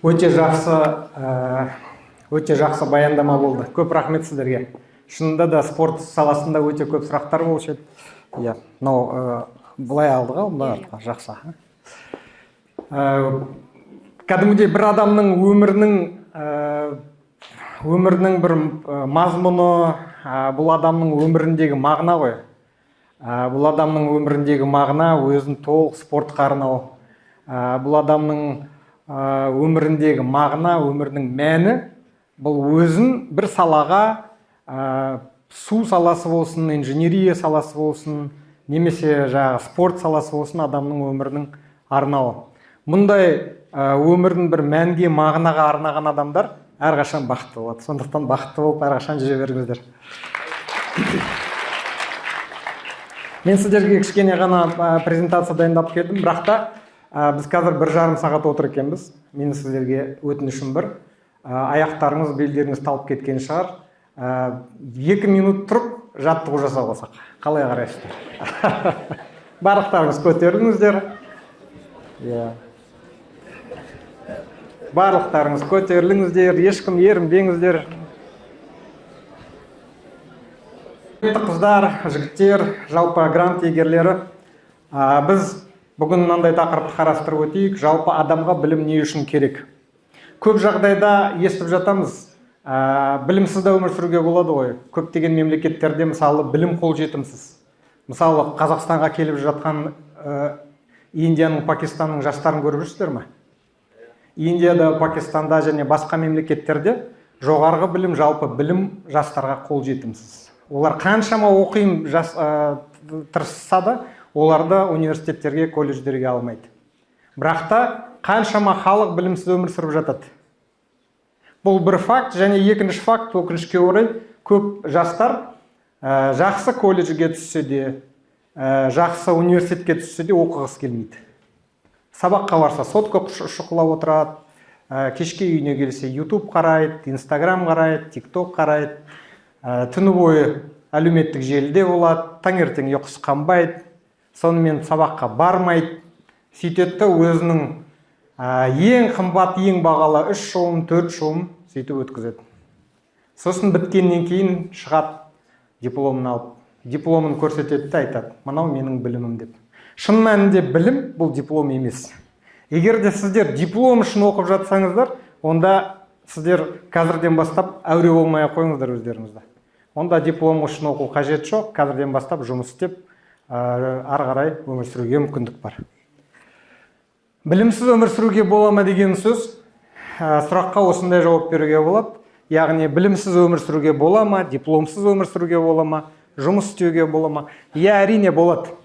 Өте жақсы баяндама болды. Көп рахмет сіздерге. Шынында да спорт саласында өте көп сұрақтар болушы еді. Иә, мынау былай алды ғой, жақсы. Кәдімгідей бір адамның өмірінің бір мазмұны, бұл адамның өміріндегі мағына ғой. Бұл адамның өміріндегі мағына өзін толық спортқа арнау. Бұл адамның өміріндегі мағына, өмірінің мәні, бұл өзін бір салаға, су саласы болсын, инженерия саласы болсын, немесе спорт саласы болсын, адамның өмірінің арнауы. Мұндай өмірдің бір мәнге, мағынаға арнаған адамдар әрқашан бақытты болады. Сондықтан бақытты болып әрқашан жүре беріңіздер. Мен сіздерге кішкене ғана презентация дайындап келдім, бірақ та біз қазір 1,5 сағат отыр екенбіз. Мен сіздерге өтінішім бір, аяқтарыңыз, белдеріңіз талып кеткен шығар. 2 минут тұрып жаттығу жасап алсақ. Қалай қарайсыздар? Барлықтарыңыз көтеріліңіздер. Барлықтарыңыз көтеріліңіздер, ешкім ерінбеңіздер. Қыздар, жігіттер, жалпы грант иегерлері, біз бүгін мынандай тақырыпты қарастырып өтейік. Жалпы адамға білім не үшін керек? Көп жағдайда естіп жатамыз, білімсіз де өмір сүруге болады ғой. Көптеген мемлекеттерде мысалы білім қолжетімсіз. Мысалы Қазақстанға келіп жатқан Индияның, Пакистанның жастарын көріп жүрсіздер ме? Индияда, Пакистанда және басқа мемлекеттерде жоғарғы білім, жалпы білім жастарға қолжетімсіз. Олар қаншама оқиын тырысса да, оларды университеттерге, колледждерге алмайды. Бірақ та қаншама халық білімсіз өмір сүріп жатады. Бұл бір факт, және екінші факт, өкінішке орай, көп жастар жақсы колледжге түссе де, жақсы университетке түссе де оқығысы келмейді. Сабаққа барса сотқа шұқылап отырады, кешке үйіне келсе YouTube қарайды, Instagram қарайды, TikTok қарайды, түні бойы әлеуметтік желіде болады, таңертең ұйқысы қанбайды, сонымен сабаққа бармайды, сөйтеді өзінің ең қымбат, ең бағалы 3 жылын, 4 жылын сөйтіп өткізеді. Сосын біткеннен кейін шығады, дипломын алып, дипломын көрсетеді де айтады, мынау менің білімім деп. Шын мәнінде білім бұл диплом емес. Егер де сіздер диплом үшін оқып жатсаңыздар, онда сіздер қазірден бастап әуре болмай қойыңыздар өздеріңізді. Онда диплом үшін оқу қажет жоқ, қазірден бастап жұмыс істеп, ары қарай өмір сүруге мүмкіндік бар. Білімсіз өмір сүруге бола ма деген сөз, сұраққа осындай жауап беруге болады. Яғни білімсіз өмір сүруге бола ма, дипломсыз өмір сүруге бола ма, жұмыс істеуге бола ма? Иә, әрине болады.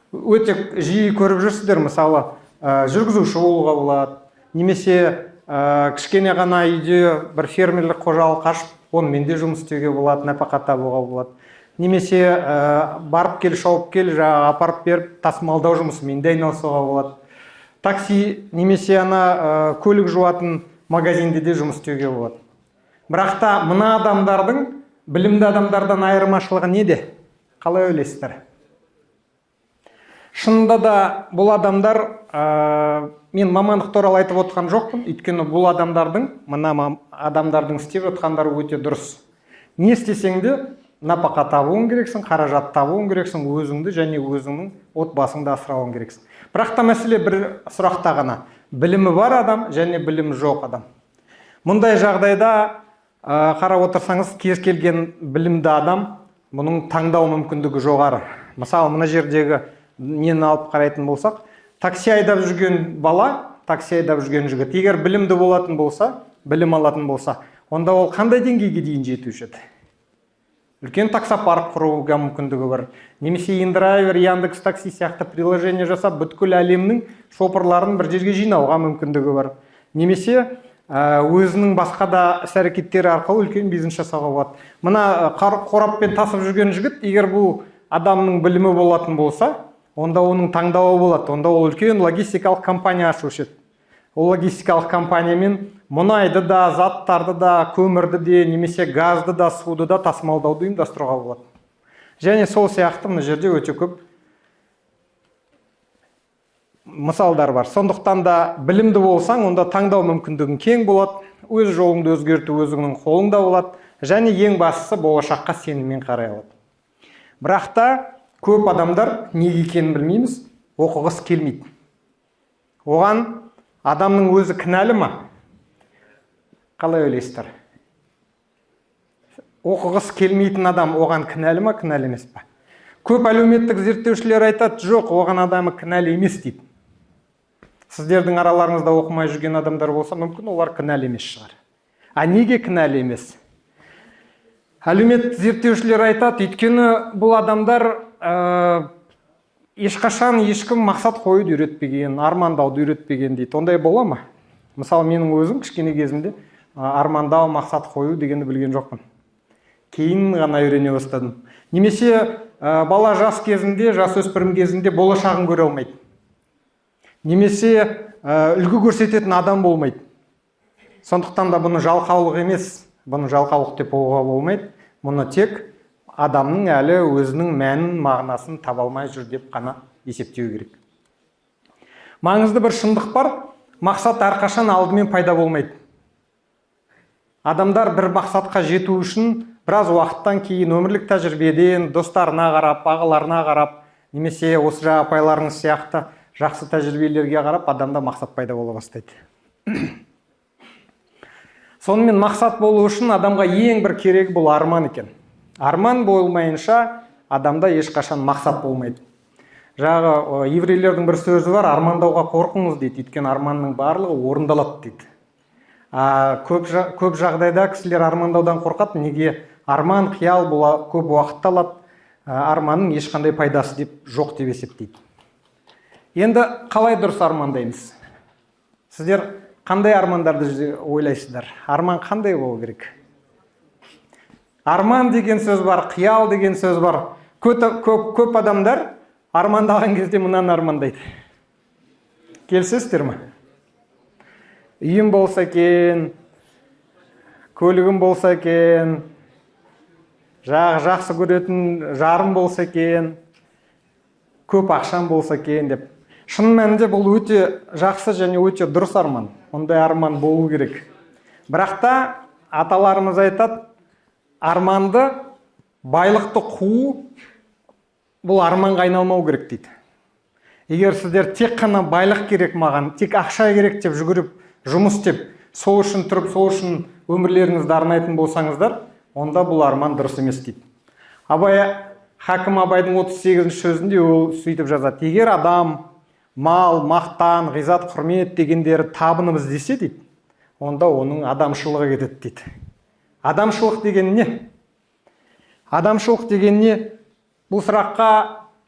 Өте жиі көріп жүрсіздер, мысалы, жүргізуші болуға болады, немесе кішкене ғана үйде бір фермерлік қожалық ашып, онымен де жұмыс істеуге болады, нәпақа табуға болады. Немесе барып кел, шауып кел, апарып беріп, тасымалдау жұмысымен де айналысуға болады. Такси, немесе көлік жуатын магазинде де жұмыс істеуге болады. Бірақ та мына адамдардың білімді адамдардан айырмашылығы неде? Қалай ойлайсыздар? Шынында да бұл адамдар, мен мамандық туралы айтып отқан жоқпын, өйткені бұл адамдардың істеп жатқандары өте дұрыс. Не істесең де нәпақа табуың керексің, қаражат табуың керексің, өзіңді және өзіңнің отбасыңды асырауың керексің. Бірақ та мәселе бір сұрақта ғана, білімі бар адам және білімі жоқ адам. Мұндай жағдайда қарап отырсаңыз, кез келген білімді адам, мұның таңдау мүмкіндігі жоғары. Мысалы, мына жердегі нені алып қарайтын болсақ, такси айдап жүрген бала, такси айдап жүрген жігіт, егер білімді болатын болса, білім алатын болса, онда ол қандай деңгейге дейін жетуші еді? Үлкен таксопарк құруға мүмкіндігі бар. Немесе InDriver, Яндекс такси сияқты приложение жасап, бүткіл әлемнің шопырларын бір жерге жинауға мүмкіндігі бар. Немесе өзінің басқа да іс-әрекеттері арқылы үлкен бизнес жасауға болады. Мына қораппен тасып жүрген жігіт, егер бұл адамның білімі болатын болса, онда оның таңдауы болады. Онда ол үлкен логистикалық компания ашушы еді. Ол логистикалық компаниямен мұнайды да, заттарды да, көмірді де, немесе газды да, суды да тасымалдауды ұйымдастыруға болады. Және сол сияқты мына жерде өте көп мысалдар бар. Сондықтан да білімді болсаң, онда таңдау мүмкіндігің кең болады, өз жолыңды өзгерту өзіңнің қолыңда болады, және ең бастысы болашаққа сеніммен қарай алады. Бірақ та көп адамдар неге екенін білмейміз, оқығысы келмейді. Оған адамның өзі кінәлі ма? Қалай ойлайсыздар? Оқығысы келмейтін адам оған кінәлі ма, кінәлі емес пе? Көп әлеуметтік зерттеушілер айтады, жоқ, оған адамы кінәлі емес дейді. Сіздердің араларыңызда оқымай жүрген адамдар болса, мүмкін олар кінәлі емес шығар. А неге кінәлі емес? Әлеуметтік зерттеушілер айтады, өйткені бұл адамдар ешқашан ешкім мақсат қоюды үйретпеген, армандауды үйретпеген дейді. Ондай бола ма? Мысалы, менің өзім кішкене кезімде армандау, мақсат қою дегенді білген жоқпын. Кейін ғана үйрене бастадым. Немесе бала жас кезінде, жасөспірім кезінде болашағын көре алмайды. Немесе үлгі көрсететін адам болмайды. Сондықтан да бұны жалқаулық емес, бұны жалқаулық деп ойлауға болмайды. Мұны тек адамның әлі өзінің мәнін, мағынасын таба алмай жүр деп қана есептеу керек. Маңызды бір шындық бар, мақсат әрқашан алдымен пайда болмайды. Адамдар бір мақсатқа жету үшін біраз уақыттан кейін өмірлік тәжірибеден, достарына қарап, ағаларына қарап, немесе осы жаңа апайларыңыз сияқты жақсы тәжірибелерге қарап, адамда мақсат пайда бола бастайды. Сонымен мақсат болу үшін адамға ең бір керек бұл арман екен. Арман болмайынша адамда ешқашан мақсат болмайды. Жағы еврейлердің бір сөзі бар, армандауға қорқыңыз дейді, өйткені арманның барлығы орындалады дейді. Көп жағдайда кісілер армандаудан қорқады, неге? Арман, қиял көп уақытты алады, арманның ешқандай пайдасы деп жоқ деп есептейді. Енді қалай дұрыс армандаймыз? Сіздер қандай армандарды ойлайсыздар? Арман қандай болу керек? Арман деген сөз бар, қиял деген сөз бар. Көп адамдар армандаған кезде мұнан армандайды. Келісесіздер ме? Үйім болса екен, көлігім болса екен, жақсы көретін жарым болса екен, көп ақшам болса екен деп. Шын мәнінде бұл өте жақсы және өте дұрыс арман. Ондай арман болу керек. Бірақ та аталарымыз айтады, арманды, байлықты қуу бұл арманға айналмау керек дейді. Егер сіздер тек қана байлық керек маған, тек ақша керек деп жүгіріп, жұмыс істеп, сол үшін тұрып, сол үшін өмірлеріңізді арнайтын болсаңыздар, онда бұл арман дұрыс емес дейді. Хакім Абайдың 38-ші сөзінде ол сөйтіп жазады. Егер адам мал, мақтан, ғизат, құрмет дегендері табынып іздесе дейді, онда оның адамшылығы кетеді дейді. Адамшылық деген не? Адамшылық деген не? Бұл сұраққа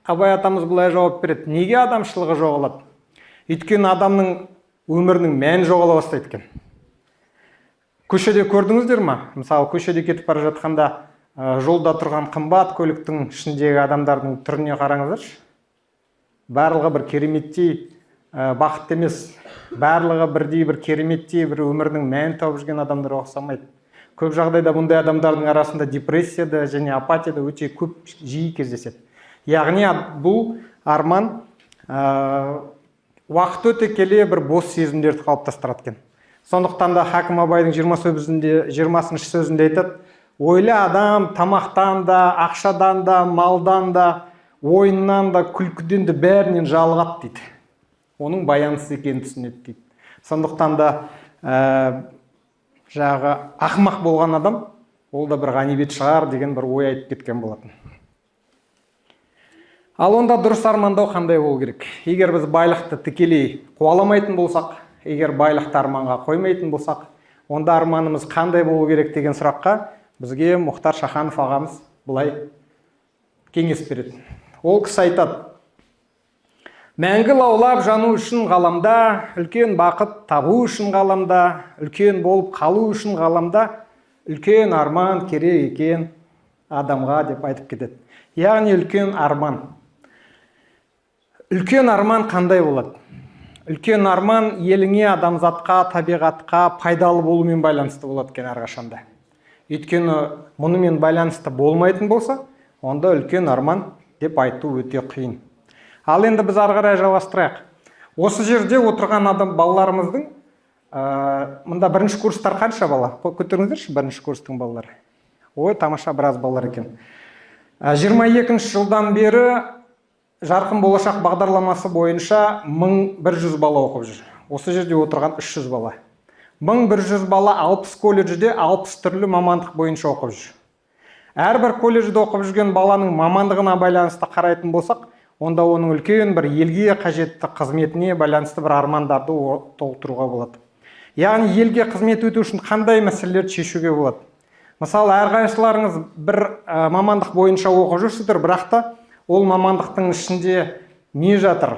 Абай атамыз былай жауап береді. Неге адамшылығы жоғалады? Өйткені адамның өмірінің мән жоғала бастайды екен. Көшеде көрдіңіздер ме? Мысалы, көшеде кетіп бара жатқанда жолда тұрған қымбат көліктің ішіндегі адамдардың түріне қараңыздаршы. Барлығы бір кереметтей бақытты емес, барлығы бірдей бір кереметтей бір өмірінің мән тауып жүрген адамдарға ұқсамайды. Көп жағдайда бұндай адамдардың арасында депрессияда және апатияда өте көп жиі кездеседі. Яғни бұл арман уақыт өте келе бір бос сезімдерді қалыптастырады екен. Сондықтан да Хакім Абайдың 20-шы сөзінде айтады, ойлы адам тамақтан да, ақшадан да, малдан да, ойыннан да, күлкіден де бәрінен жалығады дейді. Оның баянсыз екенін түсінеді дейді. Сондықтан да жағы ақымақ болған адам, ол да бір ғанибет шығар деген бір ой айтып кеткен болатын. Ал онда дұрыс армандау қандай болу керек? Егер біз байлықты тікелей қуаламайтын болсақ, егер байлықты арманға қоймайтын болсақ, онда арманымыз қандай болу керек деген сұраққа бізге Мұхтар Шаханов ағамыз бұлай кеңес береді. Ол кісі айтады: мәңгі лаулап жану үшін ғаламда, үлкен бақыт табу үшін ғаламда, үлкен болып қалу үшін ғаламда, үлкен арман керек екен адамға деп айтып кетеді. Яғни үлкен арман. Үлкен арман қандай болады? Үлкен арман еліңе, адамзатқа, табиғатқа пайдалы болумен байланысты болады екен әрқашанда. Өйткені мұнымен байланысты болмайтын болса, онда үлкен арман деп айту өте қиын. Ал енді біз ары қарай жалғастырайық. Осы жерде отырған балаларымыздың мында бірінші курстар қанша бала? Көтеріңіздерші бірінші курстың балалары. Ой, тамаша, біраз балалар екен. 22-ші жылдан бері жарқын болашақ бағдарламасы бойынша 1100 бала оқып жүр. Осы жерде отырған 300 бала. 1100 бала 60 колледжде 60 түрлі мамандық бойынша оқып жүр. Әрбір колледжде оқып жүрген баланың мамандығына байланысты қарайтын болсақ, онда оның үлкен бір елге қажетті қызметіне байланысты бір армандарды толтыруға болады. Яғни елге қызмет ету үшін қандай мәселелерді шешуге болады? Мысалы, әрқайсыларыңыз бір мамандық бойынша оқып жүрсіздер, бірақ та ол мамандықтың ішінде не жатыр?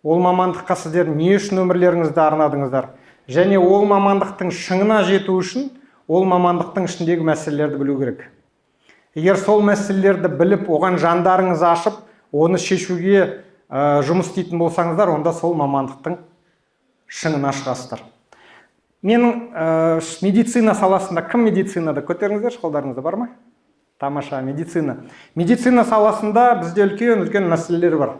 Ол мамандыққа сіздер не үшін өмірлеріңізді арнадыңыздар? Және ол мамандықтың шыңына жету үшін ол мамандықтың ішіндегі мәселелерді білу керек. Егер сол мәселелерді біліп, оған жандарыңыз ашып, оны шешуге жұмыс істейтін болсаңыздар, онда сол мамандықтың шыңына шығасыздар. Менің медицина саласында, кім медицинада? Көтеріңіздер, қолдарыңызда бар ма? Тамаша, медицина. Медицина саласында бізде үлкен мәселелер бар.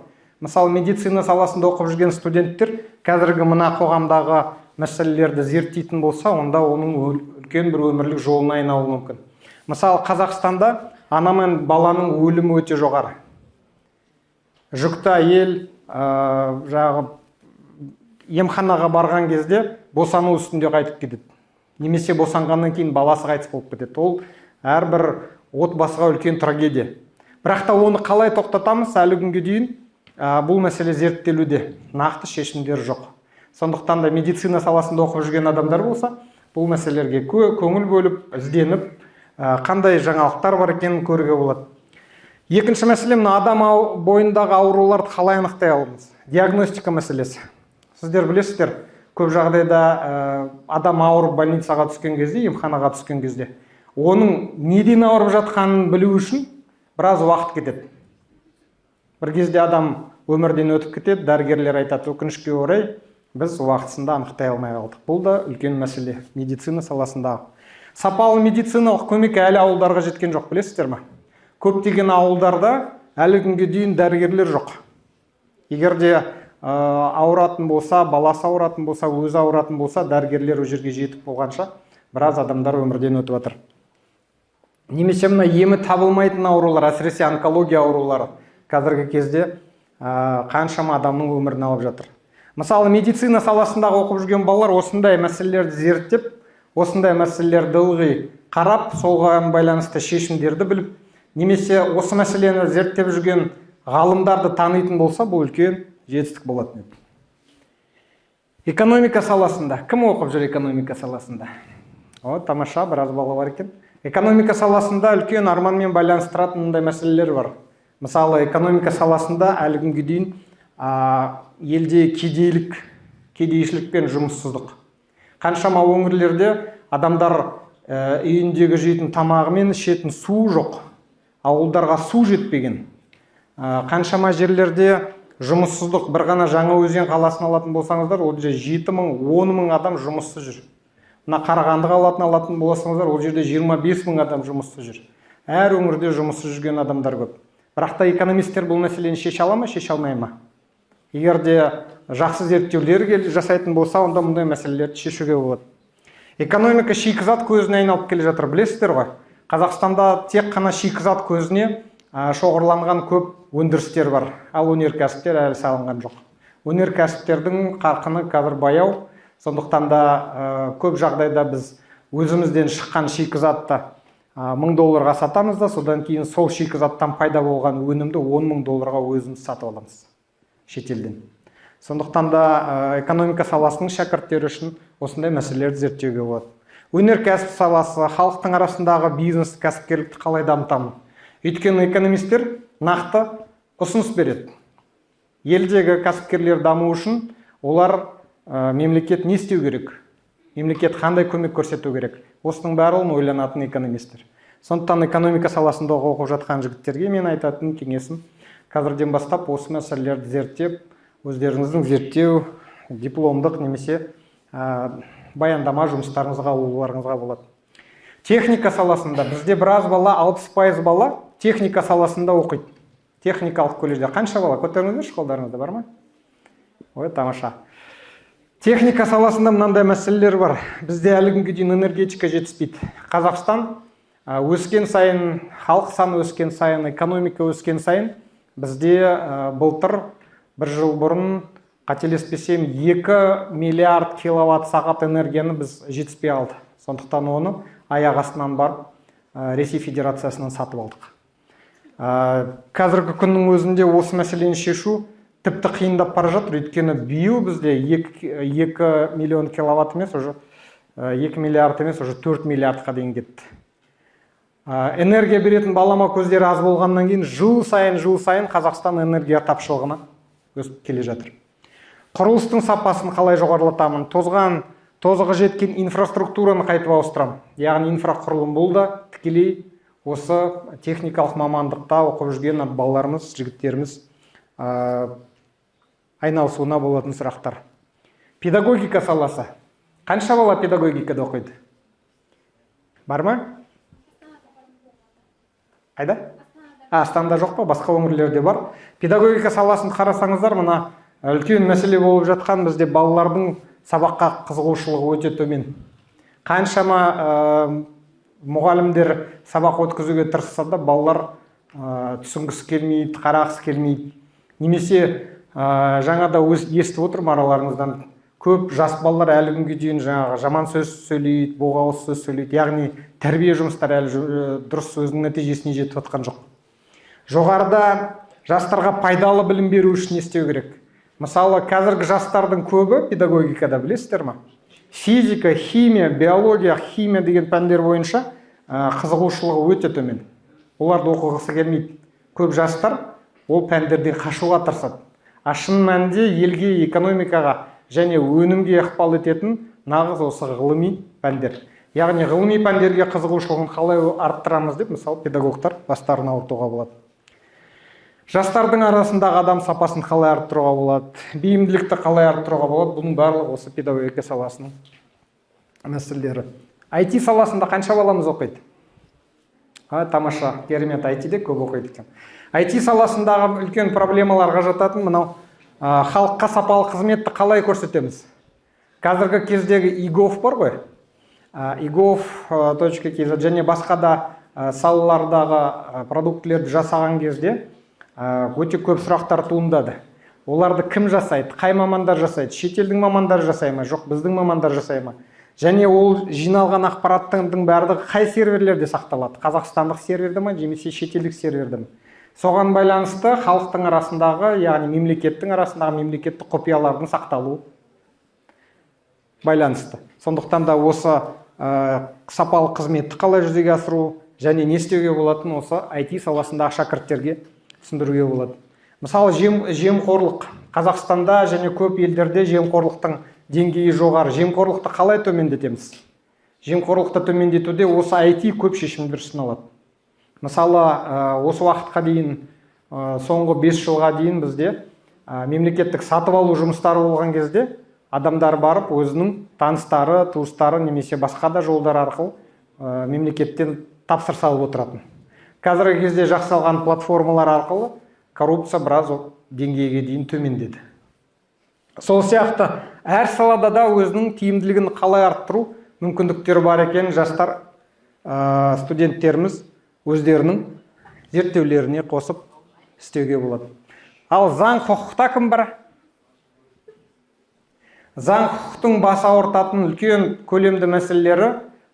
Мысалы, медицина саласында оқып жүрген студенттер қазіргі мына қоғамдағы мәселелерді зерттейтін болса, онда оның үлкен бір өмірлік жолына айналуы мүмкін. Мысалы, Қазақстанда ана мен баланың өлімі өте жоғары. Жүкті әйел емханаға барған кезде босану үстінде қайтып кетеді. Немесе босанғаннан кейін баласы қайтыс болып кетеді. Ол әрбір отбасыға үлкен трагедия. Бірақ та оны қалай тоқтатамыз? Әлі күнге дейін бұл мәселе зерттелуде. Нақты шешімдер жоқ. Сондықтан да медицина саласында оқып жүрген адамдар болса, бұл мәселелерге көңіл бөліп, ізденіп, қандай жаңалықтар бар екенін көруге болады. Екінші мәселе, адам бойындағы ауруларды қалай анықтай аламыз? Диагностика мәселесі. Сіздер білесіздер, көп жағдайда адам ауырып больницаға түскен кезде, емханаға түскен кезде, оның неден ауырып жатқанын білу үшін біраз уақыт кетеді. Бір кезде адам өмірден өтіп кетеді, дәрігерлер айтады, өкінішке орай, біз уақытысында анықтай алмай қалдық. Бұл да үлкен мәселе медицина саласындағы. Сапалы медициналық көмек әлі ауылдарға жеткен жоқ, білесіздер ме? Көптеген ауылдарда әлі күнге дейін дәрігерлер жоқ. Егер де ауыратын болса, баласы ауыратын болса, өзі ауыратын болса, дәрігерлер ол жерге жетіп болғанша біраз адамдар өмірден өтіп жатыр. Немесе мына емі табылмайтын аурулар, әсіресе онкология аурулары қазіргі кезде қаншама адамның өмірін алып жатыр. Мысалы, медицина саласындағы оқып жүрген балалар осындай мәселелерді зерттеп, осындай мәселелерді ылғи қарап, солған байланысты шешімдерді біліп, немесе осы мәселені зерттеп жүрген ғалымдарды танитын болса, бұл үлкен жетістік болатын еді. Экономика саласында. Кім оқып жүр экономика саласында? Тамаша, біраз бала бар екен. Экономика саласында үлкен арманмен байланыстыратын мұндай мәселелер бар. Мысалы, экономика саласында әлі күнге дейін елде кедейшілік пен жұмыссыздық. Қаншама өңірлерде адамдар үйіндегі жейтін тамағы мен ішетін су жоқ. Ауылдарға су жетпеген. Қаншама жерлерде жұмыссыздық. Бір ғана Жаңаөзен қаласын алатын болсаңыздар, ол жерде 7 мың, 10 мың адам жұмыссыз жүр. Мына Қарағандыға алатын болсаңыздар, ол жерде 25 мың адам жұмыссыз жүр. Әр өңірде жұмыссыз жүрген адамдар көп. Бірақ та экономистер бұл мәселені шеше ала ма, шеше алмай ма? Егер де жақсы зерттеулер жасайтын болса, онда мұндай мәселелерді шешуге болады. Экономика шикізат көзіне айналып келе жатыр, білесіздер ғой. Қазақстанда тек қана шикізат көзіне шоғырланған көп өндірістер бар, ал өнеркәсіптер әлі салынған жоқ. Өнеркәсіптердің қарқыны қазір баяу, сондықтан да көп жағдайда біз өзімізден шыққан шикізатты $1000-ға сатамыз да, содан кейін сол шикізаттан пайда болған өнімді $10,000-ға өзіміз сатып аламыз шетелден. Сондықтан да экономика саласының шәкірттері үшін осындай мәселелерді зерттеуге болады. Өнеркәсіп саласы, халықтың арасындағы бизнес, кәсіпкерлікті қалай дамытамыз? Өйткені экономистер нақты ұсыныс береді. Елдегі кәсіпкерлер даму үшін олар мемлекет не істеу керек? Мемлекет қандай көмек көрсету керек? Осының барлығын ойланатын экономистер. Сондықтан экономика саласында оқып жатқан жігіттерге мен айтатын кеңесім, қазірден бастап осы мәселелерді зерттеп, өздеріңіздің зерттеу, дипломдық немесе баяндама жұмыстарыңызға алуларыңызға болады. Техника саласында бізде біраз бала, 60% бала техника саласында оқиды. Техникалық колледжде қанша бала? Көтеріңіздерші, қолдарыңызда бар ма? Ой, тамаша. Техника саласында мынандай мәселелер бар. Бізде әлі күнге дейін энергетика жетіспейді. Қазақстан өскен сайын, халық саны өскен сайын, экономика өскен сайын, бізде былтыр бір жыл бұрын қателеспесем 2 миллиард киловатт сағат энергияны біз жетіспей алды. Сондықтан оны аяқ астынан барып Ресей Федерациясынан сатып алдық. Қазіргі күннің өзінде осы мәселені шешу тіпті қиындап бара жатыр. Өйткені биыл бізде 2 миллион киловатт емес, уже 2 миллиард емес, уже 4 миллиардқа дейін кетті. Энергия беретін балама көздері аз болғаннан кейін жыл сайын Қазақстан энергия тапшылығына өсіп келе жатыр. Құрылыстың сапасын қалай жоғарылатамын? Тозығы жеткен инфраструктураны қайтып ауыстырамын. Яғни инфрақұрылым бұл да тікелей осы техникалық мамандықта оқып жүрген балаларымыз, жігіттеріміз айналысуына болатын сұрақтар. Педагогика саласы. Қанша бала педагогикада оқиды? Бар ма? Қайда? Астанада жоқ па? Басқа өңірлерде бар. Педагогика саласын қарасаңыздар, мына үлкен мәселе болып жатқан бізде балалардың сабаққа қызығушылығы өте төмен. Қаншама мұғалімдер сабақ өткізуге тырысса да балалар түсінгісі келмейді, қарағысы келмейді. Немесе жаңада естіп отырмын араларыңыздан, көп жас балалар әлі күнге дейін жаман сөз сөйлейді, боғауыз сөз сөйлейді. Яғни тәрбие жұмыстары әлі дұрыс өзінің нәтижесіне жетіп жатқан жоқ. Жоғарыда жастарға пайдалы білім беру үшін не істеу керек? Мысалы, қазіргі жастардың көбі педагогикада, білесіздер ме? Физика, химия, биология, химия деген пәндер бойынша қызығушылығы өте төмен. Оларды оқығысы келмейді. Көп жастар ол пәндерден қашуға тырысады. Шын мәнінде елге, экономикаға және өнімге ықпал ететін нағыз осы ғылыми пәндер. Яғни ғылыми пәндерге қызығушылығын қалай арттырамыз деп, мысалы, педагогтар бастарын ауыртуға болады. Жастардың арасындағы адам сапасын қалай арттыруға болады, бейімділікті қалай арттыруға болады, бұның барлығы осы педагогика саласының мәселелері. IT саласында қанша баламыз оқиды? Тамаша, керемет, IT-де көп оқиды екен. IT саласындағы үлкен проблемаларға жататын мынау халыққа сапалы қызметті қалай көрсетеміз? Қазіргі кездегі e-gov бар ғой? e-gov.kz және басқа да салалардағы продуктілерді жасаған кезде өте көп сұрақтар туындады. Оларды кім жасайды? Қай мамандар жасайды? Шетелдің мамандары жасай ма? Жоқ, біздің мамандар жасай ма? Және ол жиналған ақпараттың барлығы қай серверлерде сақталады? Қазақстандық серверде ме, немесе шетелдік серверде ме? Соған байланысты халықтың арасындағы, яғни мемлекеттің арасындағы мемлекеттік құпиялардың сақталуы байланысты. Сондықтан да осы сапалы қызметті қалай жүзеге асыру және не істеуге болатын осы IT саласындағы шәкірттерге түсіндіруге болады. Мысалы, жемқорлық. Қазақстанда және көп елдерде жемқорлықтың деңгейі жоғары. Жемқорлықты қалай төмендетеміз? Жемқорлықты төмендетуде осы IT көп шешімдер ұсынылады. Мысалы, осы уақытқа дейін, соңғы 5 жылға дейін бізде мемлекеттік сатып алу жұмыстары болған кезде адамдар барып өзінің таныстары, туыстары немесе басқа да жолдар арқылы мемлекеттен тапсырыс алып отыратын. Қазіргі кезде жасалған платформалар арқылы коррупция біраз деңгейге дейін төмендеді. Сол сияқты әр салада да өзінің тиімділігін қалай арттыру мүмкіндіктері бар екен жастар, студенттеріміз өздерінің зерттеулеріне қосып істеуге болады. Ал заң құқықта кім бар? Заң құқықтың бас ауыртатын үлкен көлемді мәселелері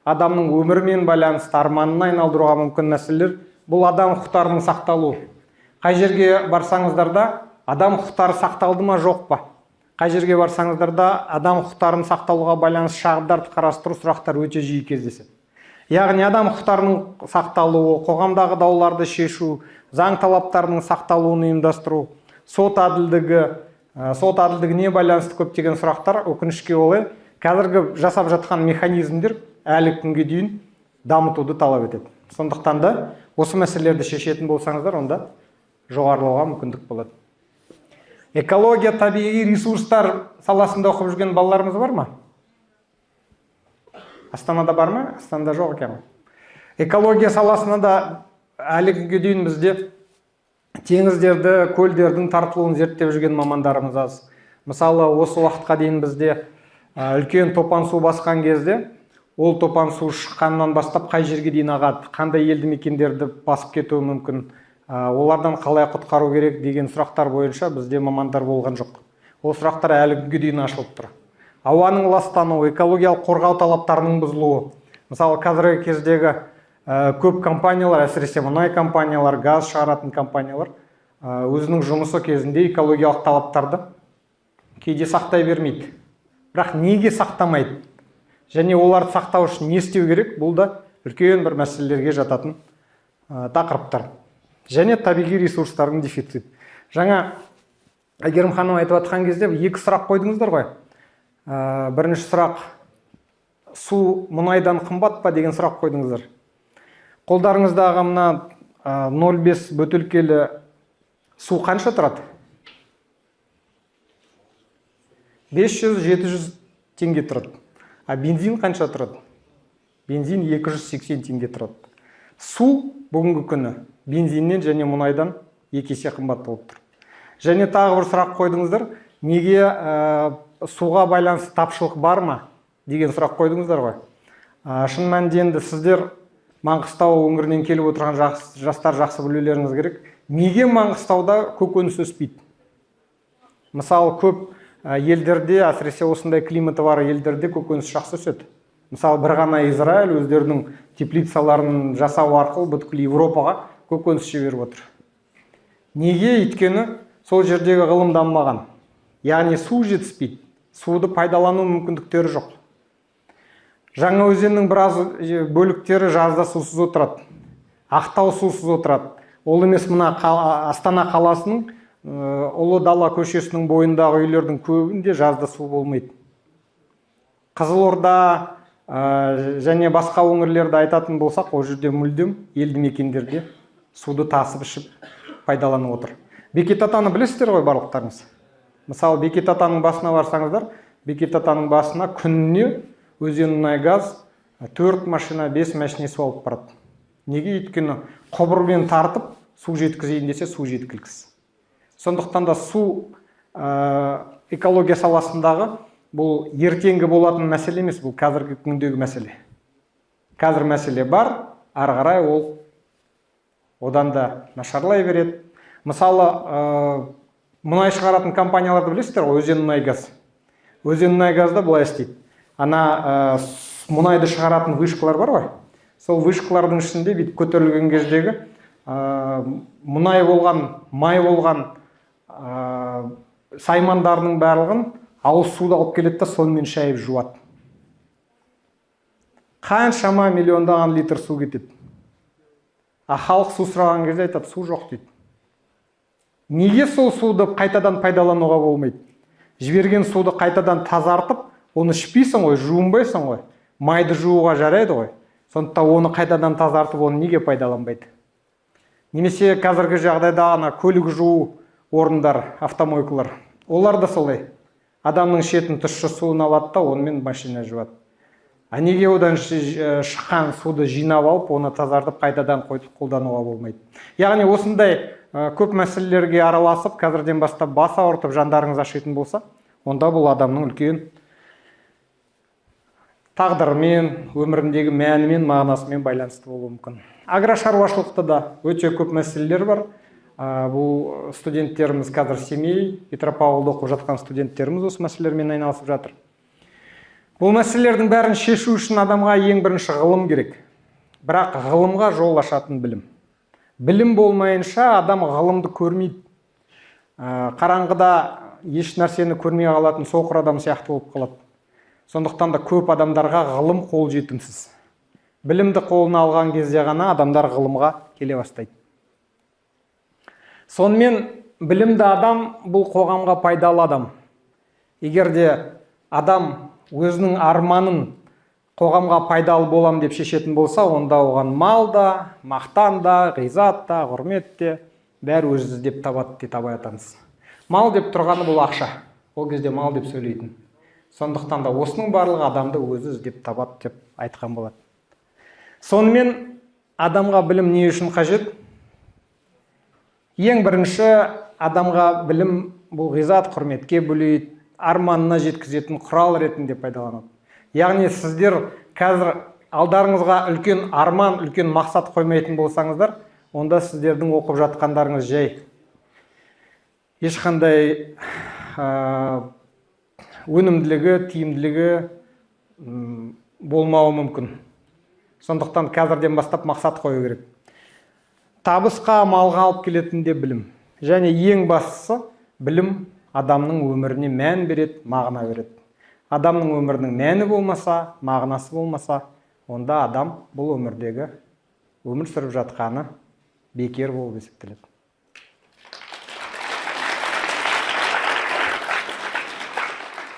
адамның өмірмен байланысты, арманына айналдыруға мүмкін мәселелер. Бұл адам құқықтарының сақталуы. Қай жерге барсаңыздарда адам құқықтары сақталды ма, жоқ па? Қай жерге барсаңыздарда адам құқықтарын сақталуға байланысты шағымдарды қарастыру сұрақтар өте жиі кездеседі. Яғни адам құқықтарының сақталуы, қоғамдағы дауларды шешу, заң талаптарының сақталуын ұйымдастыру, сот әділдігіне байланысты көптеген сұрақтар өкінішке орай қазіргі жасап жатқан механизмдер әлі күнге дейін дамытуды талап етеді. Сондықтан да осы мәселелерді шешетін болсаңыздар, онда жоғарылауға мүмкіндік болады. Экология, табиғи ресурстар саласында оқып жүрген балаларымыз бар ма? Астанада бар ма? Астанада жоқ екен. Экология саласында да әлі күнге дейін бізде теңіздерді, көлдердің тартылуын зерттеп жүрген мамандарымыз аз. Мысалы, осы уақытқа дейін бізде үлкен топан су басқан кезде, ол топан су шыққаннан бастап қай жерге дейін ағады, қандай елді мекендерді басып кетуі мүмкін, олардан қалай құтқару керек деген сұрақтар бойынша бізде мамандар болған жоқ. Ол сұрақтар әлі күнге дейін ашылып тұр. Ауаның ластануы, экологиялық қорғау талаптарының бұзылуы. Мысалы, қазіргі кездегі көп компаниялар, әсіресе мұнай компаниялар, газ шығаратын компаниялар өзінің жұмысы кезінде экологиялық талаптарды кейде сақтай бермейді. Бірақ неге сақтамайды? Және оларды сақтау үшін не істеу керек? Бұл да үлкен бір мәселелерге жататын тақырыптар. Және табиғи ресурстардың дефицит. Жаңа Әйгерім ханым айтып жатқан кезде екі сұрақ қойдыңыздар ғой. Бірінші сұрақ, су мұнайдан қымбат па деген сұрақ қойдыңыздар. Қолдарыңыздағы мына 0,5 бөтелкелі су қанша тұрады? 500-700 теңге тұрады. А бензин қанша тұрады? Бензин 280 теңге тұрады. Су бүгінгі күні бензиннен және мұнайдан 2 есе қымбат болып тұр. Және тағы бір сұрақ қойдыңыздар, неге суға байланысты тапшылық бар ма деген сұрақ қойдыңыздар ғой. Шын мәнінде енді сіздер Маңғыстау өңірінен келіп отырған жастар жақсы білулеріңіз керек. Неге Маңғыстауда көкөніс өспейді? Мысалы, көп елдерде, әсіресе осындай климаты бар елдерде көкөніс жақсы өседі. Мысалы, бір ғана Израиль өздерінің теплицаларын жасау арқылы бүткіл Европаға көкөніс жіберіп отыр. Неге? Өйткені сол жердегі ғылым дамымаған. Яғни су жетіспейді. Суды пайдалану мүмкіндіктері жоқ. Жаңа өзеннің біраз бөліктері жазда сусыз отырады. Ақтау сусыз отырады. Ол емес мына Астана қаласының Ұлы Дала көшесінің бойындағы үйлердің көбінде жазда су болмайды. Қызылорда және басқа өңірлерді айтатын болсақ, ол жерде мүлдем елді мекендерде суды тасып ішіп пайдаланып отыр. Бекет атаны білесіздер ғой барлықтарыңыз. Мысалы, Бекет атаның басына барсаңыздар, Бекет атаның басына күніне өзен-мұнай газ 4 машина, 5 машина су алып барады. Неге? Өйткені құбырмен тартып су жеткізейін десе су жеткіліксіз. Сондықтан да су экология саласындағы бұл ертеңгі болатын мәселе емес, бұл қазіргі күндегі мәселе. Қазір мәселе бар, ары қарай ол одан да нашарлай береді. Мысалы, мұнай шығаратын компанияларды білесіздер ғой, өзен-мұнай газ. Өзен-мұнай газда былай істейді. Ана мұнайды шығаратын вышкалар бар ғой. Сол вышкалардың ішінде бүйтіп көтерілген кездегі мұнай болған, май болған саймандарының барлығын ауыз суды алып келеді да сонымен шайып жуады. Қаншама миллиондаған литр су кетеді. Халық су сұраған кезде айтады, су жоқ дейді. Неге сол суды қайтадан пайдалануға болмайды? Жіберген суды қайтадан тазартып, оны ішпейсің ғой, жуынбайсың ғой. Майды жууға жарайды ғой. Сондықтан оны қайтадан тазартып, оны неге пайдаланбайды? Немесе қазіргі жағдайда ана көлік жуу орындар, автомойкалар. Олар да солай. Адамның шетін тұщы суын алады да, онымен машина жуады. А неге одан шыққан суды жинап алып, оны тазартып, қайтадан қолдануға болмайды? Яғни осындай көп мәселелерге араласып, қазірден бастап бас ауыртып жандарыңыз ашитын болса, онда бұл адамның үлкен тағдырымен, өміріндегі мәнімен, мағынасымен байланысты болуы мүмкін. Агрошаруашылықта да өте көп мәселелер бар. Бұл студенттеріміз қазір Семей, Петропавлда оқып жатқан студенттеріміз осы мәселелермен айналысып жатыр. Бұл мәселелердің бәрін шешу үшін адамға ең бірінші ғылым керек. Бірақ ғылымға жол ашатын білім. Білім болмайынша адам ғылымды көрмейді. Қараңғыда еш нәрсені көрмей қалатын соқыр адам сияқты болып қалады. Сондықтан да көп адамдарға ғылым қол жетімсіз. Білімді қолына алған кезде ғана адамдар ғылымға келе бастайды. Сонымен білімді адам бұл қоғамға пайдалы адам. Егер де адам өзінің арманын қоғамға пайдалы болам деп шешетін болса, онда оған мал да, мақтан да, ғизат та, құрмет те бәрі өзі деп табады деп таба жатамыз. Мал деп тұрғаны бұл ақша. Ол кезде мал деп сөйлейтін. Сондықтан да осының барлығы адамды өзі іздеп табады деп айтқан болады. Сонымен адамға білім не үшін қажет? Ең бірінші адамға білім бұл ғизат, құрметке бөлейді, арманына жеткізетін құрал ретінде пайдаланады. Яғни сіздер қазір алдарыңызға үлкен арман, үлкен мақсат қоймайтын болсаңыздар, онда сіздердің оқып жатқандарыңыз жай. Ешқандай өнімділігі, тиімділігі болмауы мүмкін. Сондықтан қазірден бастап мақсат қою керек. Табысқа, малға алып келетін де білім. Және ең бастысы, білім адамның өміріне мән береді, мағына береді. Адамның өмірінің мәні болмаса, мағынасы болмаса, онда адам бұл өмірдегі өмір сүріп жатқаны бекер болып есептеледі.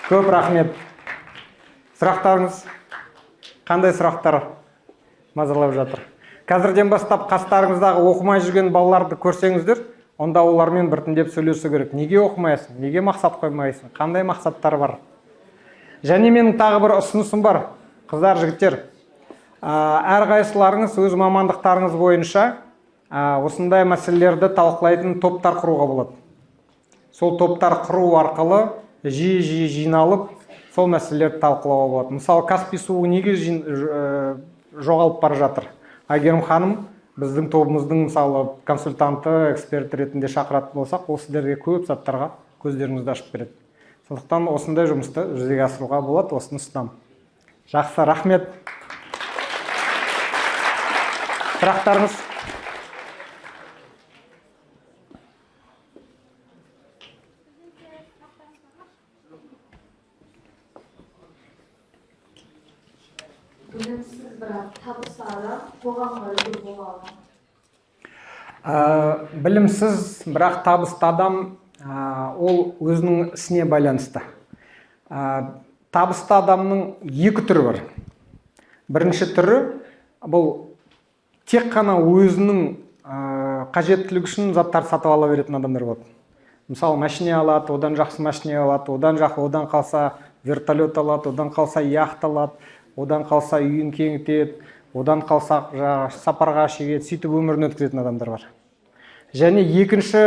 Көп рахмет. Сұрақтарыңыз? Қандай сұрақтар мазалап жатыр? Қазірден бастап қастарыңыздағы оқымай жүрген балаларды көрсеңіздер, онда олармен біртіндеп сөйлесу керек. Неге оқымайсың? Неге мақсат қоймайсың? Қандай мақсаттар бар? Және менің тағы бір ұсынысым бар, қыздар, жігіттер. Әрқайсыларыңыз өз мамандықтарыңыз бойынша осындай мәселелерді талқылайтын топтар құруға болады. Сол топтар құру арқылы жиі жиналып, сол мәселелерді талқылауға болады. Мысалы, Каспий суы неге жоғалып бара жатыр? Әйгерім ханым біздің тобымыздың мысалы консультанты, эксперт ретінде шақыратын болсақ, ол сіздерге көп заттарға көздеріңізді ашып береді. Сондықтан осындай жұмысты жүзеге асыруға болады, осыны ұсынамын. Жақсы, рахмет. Сұрақтарыңыз? Білімсіз бірақ табысты адам қоғамға үлгі бола алады. Білімсіз бірақ табысты адам ол өзінің ісіне байланысты. Табысты адамның екі түрі бар. Бірінші түрі бұл тек қана өзінің қажеттілігі үшін заттар сатып ала беретін адамдар болады. Мысалы, машина алады, одан жақсы машина алады, одан қалса вертолет алады, одан қалса яхта алады, одан қалса үйін кеңітеді, одан қалса сапарға шегеді, сөйтіп өмірін өткізетін адамдар бар. Және екінші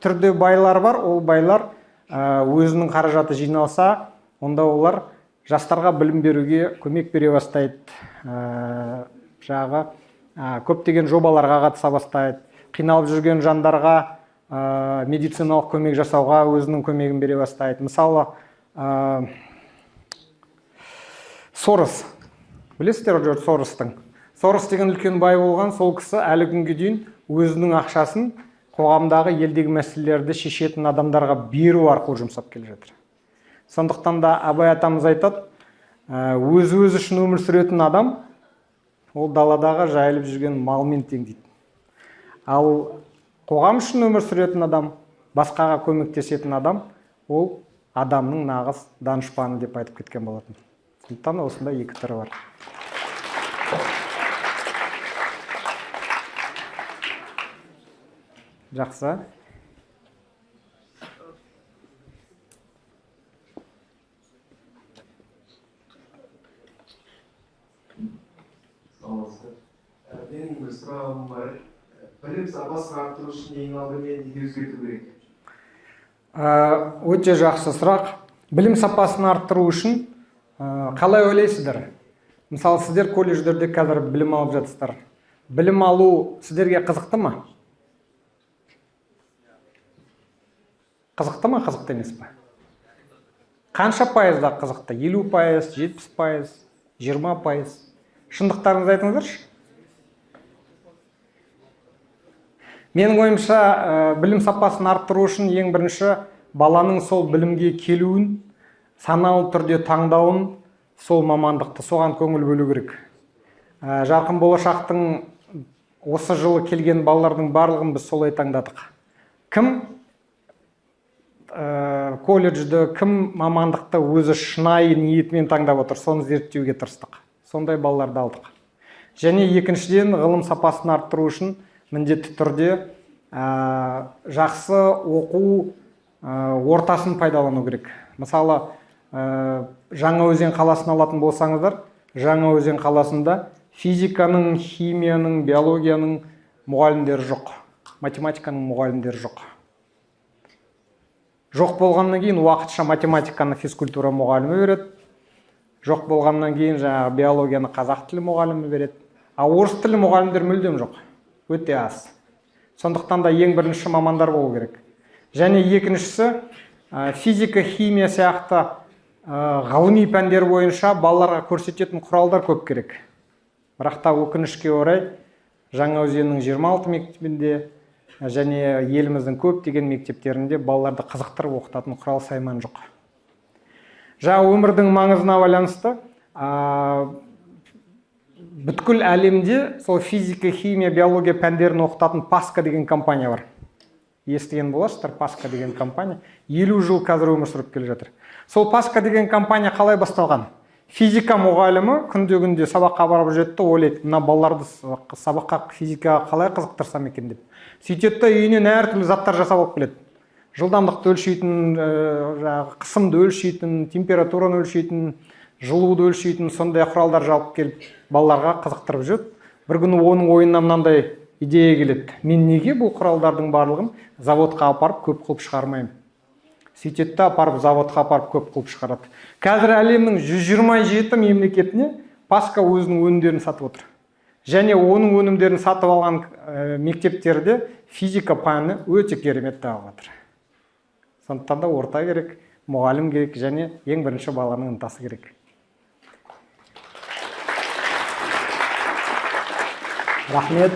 түрде байлар бар, ол байлар өзінің қаражаты жиналса, онда олар жастарға білім беруге көмек бере бастайды, көптеген жобаларға қатыса бастайды, қиналып жүрген жандарға медициналық көмек жасауға өзінің көмегін бере бастайды. Мысалы, Сорос, білесіздер Джордж Соростың? Сорос деген үлкен бай болған, сол кісі әлі күнге дейін өзінің ақшасын қоғамдағы елдегі мәселелерді шешетін адамдарға беру арқылы жұмсап келе жатыр. Сондықтан да Абай атамыз айтады, өзі үшін өмір сүретін адам, ол даладағы жайылып жүрген малмен тең дейді. Ал қоғам үшін өмір сүретін адам, басқаға көмектесетін адам, ол адамның нағыз данышпаны деп айтып кеткен болатын. Сондықтан осында екі түрі бар. Жақсы. Менің бір сұрағым бар. Білім сапасын арттыру үшін ең алдымен неге өзгерту керек? Өте жақсы сұрақ. Білім сапасын арттыру үшін қалай ойлайсыздар? Мысалы, сіздер колледждерде қазір білім алып жатсыздар. Білім алу сіздерге қызықты ма? Қызықты ма, қызықты емес пе? Қанша пайызда қызықты? 50%, 70%, 20%? Шындықтарыңызды айтыңыздаршы. Менің ойымша, білім сапасын арттыру үшін ең бірінші баланың сол білімге келуін, саналы түрде таңдауын, сол мамандықты, соған көңіл бөлу керек. Жарқын болашақтың осы жылы келген балалардың барлығын біз солай таңдадық. Кім колледжді, кім мамандықты өзі шынайы ниетімен таңдап отыр, соны зерттеуге тырыстық. Сондай балаларды алдық. Және екіншіден, ғылым сапасын арттыру үшін міндетті түрде жақсы оқу ортасын пайдалану керек. Мысалы, Жаңаөзен қаласын алатын болсаңыздар, Жаңаөзен қаласында физиканың, химияның, биологияның мұғалімдері жоқ, математиканың мұғалімдері жоқ. Жоқ болғаннан кейін уақытша математиканы физкультура мұғалімі береді. Жоқ болғаннан кейін жаңағы биологияны қазақ тілі мұғалімі береді. А орыс тілі мұғалімдер мүлдем жоқ. Өте аз. Сондықтан да ең бірінші мамандар болу керек. Және екіншісі, физика, химия сияқты ғылыми пәндер бойынша балаларға көрсететін құралдар көп керек. Бірақ та өкінішке орай Жаңаөзеннің 26 мектебінде және еліміздің көптеген мектептерінде балаларды қызықтырып оқытатын құрал сайман жоқ. Жаңа өмірдің маңызына байланысты бүткіл әлемде сол физика, химия, биология пәндерін оқытатын Паска деген компания бар. Естіген боласыздар, Паска деген компания 50 жыл қазір өмір сүріп келе жатыр. Сол Паска деген компания қалай басталған? Физика мұғалімі күнде сабаққа барып жетті, ойлайды, мына балаларды сабаққа физикаға қалай қызықтырсам екен деп. Сөйтеді, үйінен әртүрлі заттар жасап алып келеді. Жылдамдықты өлшейтін, қысымды өлшейтін, температураны өлшейтін, жылуды өлшейтін сондай құралдар алып келіп балаларға қызықтырып жүреді. Бір күні оның ойына мынандай идея келеді. Мен неге бұл құралдардың барлығын заводқа апарып көп қылып шығармаймын? Сөйтеді, апарып заводқа апарып көп қылып шығарады. Қазір әлемнің 127 мемлекетіне Паска өзінің өнімдерін сатып отыр. Және оның өнімдерін сатып алған мектептерде физика пәні өте керемет дамып жатыр. Сондықтан да орта керек, мұғалім керек және ең бірінші баланың ынтасы керек. Рахмет.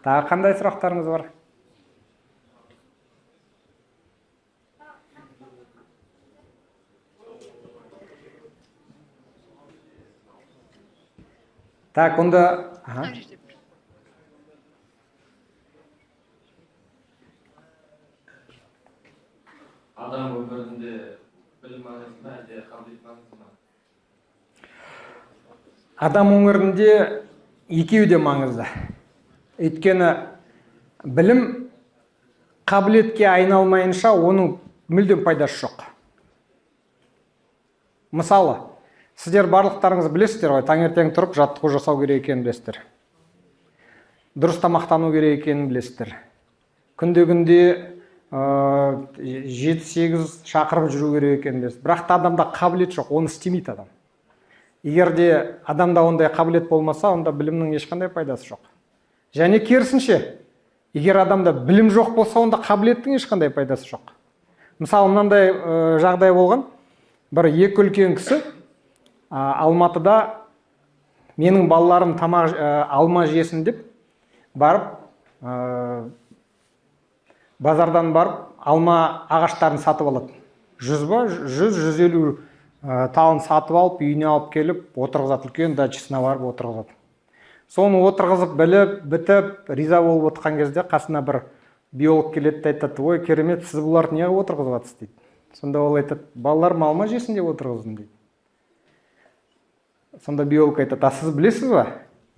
Тағы қандай сұрақтарыңыз бар? Так, онда... Адам өмірінде білім маңызды ма, әлде қабілет маңызды ма? Адам өмірінде екеуі де маңызды. Өйткені білім қабілетке айналмайынша оның мүлдем пайдасы жоқ. Мысалы, сіздер барлықтарыңыз білесіздер ғой, таңертең тұрып жаттығу жасау керек екенін білесіздер. Дұрыс тамақтану керек екенін білесіздер. Күнде 7-8 шақырып жүру керек екенін білесіздер. Бірақ та адамда қабілет жоқ, оны істемейді адам. Егер де адамда ондай қабілет болмаса, онда білімнің ешқандай пайдасы жоқ. Және керісінше, егер адамда білім жоқ болса, онда қабілеттің ешқандай пайдасы жоқ. Мысалы, мынандай жағдай болған, бір екі үлкен кісі Алматыда менің балаларым тамақ алма жесін деп барып, базардан барып, алма ағаштарын сатып алады. 100-150 тауын сатып алып, үйіне алып келіп, отырғызады, үлкен дачасына барып отырғызады. Соны отырғызып, біліп, бітіп, риза болып отырған кезде қасына бір биолог келеді, айтады, ой, керемет, сіз бұларды неге отырғызып жатсыз дейді. Сонда ол айтады, балаларым алма жесін деп отырғыздым дейді. Сонда биолог айтады, сіз білесіз ба?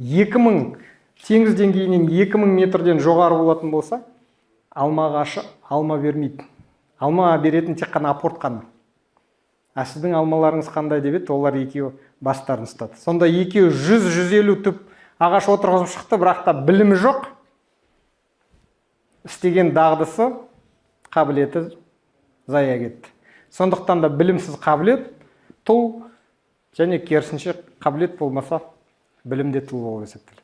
2000 теңіз деңгейінен 2000 метрден жоғары болатын болса, алма ағашы алма бермейді. Алма беретін тек қана апорт қана. Сіздің алмаларыңыз қандай деп еді, олар екеуі бастарын ұстады. Сонда екеуі 100-150 түп ағаш отырғызып шықты, бірақ та білімі жоқ. Істеген дағдысы, қабілеті зая кетті. Сондықтан да білімсіз қабілет тұл, және керісінше қабілет болмаса білімде тұл болып есептеледі.